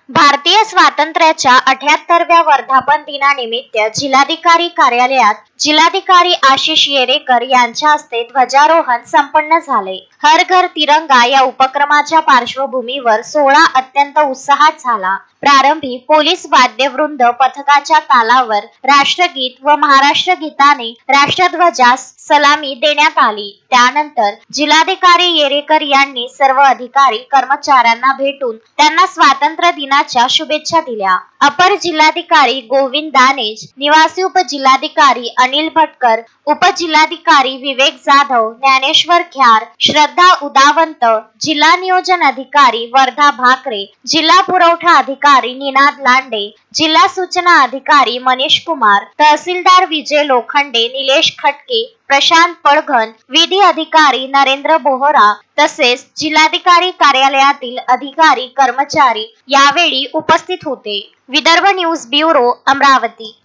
भारतीय स्वातंत्र्याच्या 78व्या वर्धापन दिनानिमित्त जिल्हाधिकारी कार्यालयात जिल्हाधिकारी आशिष येरेकर यांच्या हस्ते ध्वजारोहण संपन्न झाले। हर घर तिरंगा या उपक्रमाच्या पार्श्वभूमीवर सोहळा अत्यंत उत्साहात झाला। प्रारंभी पोलीस वाद्यवृंद पथकाच्या तालावर राष्ट्रगीत व महाराष्ट्र गीताने राष्ट्रध्वजास सलामी देण्यात आली। त्यानंतर जिल्हाधिकारी येरेकर यांनी सर्व अधिकारी कर्मचाऱ्यांना भेटून त्यांना स्वातंत्र्य दिनाच्या शुभेच्छा दिल्या। अपर जिल्हाधिकारी गोविंद दानेज, निवासी उपजिल्हाधिकारी अनिल भटकर, उपजिल्हाधिकारी विवेक जाधव, ज्ञानेश्वर ख्यार, श्रद्धा उदावंत, जिल्हा नियोजन अधिकारी वर्धा भाकरे, जिल्हा पुरवठा अधिकारी निनाद लांडे, जिल्हा सूचना अधिकारी मनीष कुमार, तहसीलदार विजय लोखंडे, निलेश खटके, प्रशांत पळघन, विधी अधिकारी नरेंद्र बोहरा तसेच जिल्हाधिकारी कार्यालयातील अधिकारी कर्मचारी यावेळी उपस्थित होते। Vidarbha news bureau, Amravati.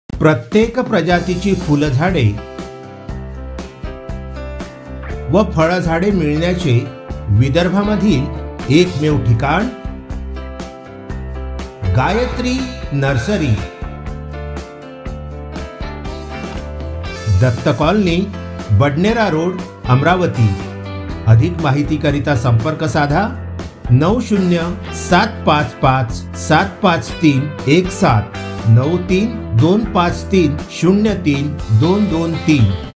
प्रत्येक प्रजातीची फुलझाडे व फळझाडे मिळण्याचे विदर्भामधील एकमेव ठिकाण Gayatri nursery, Datta colony, Badnera road, Amravati. अधिक माहितीकरिता संपर्क साधा 9075575317 9325303223।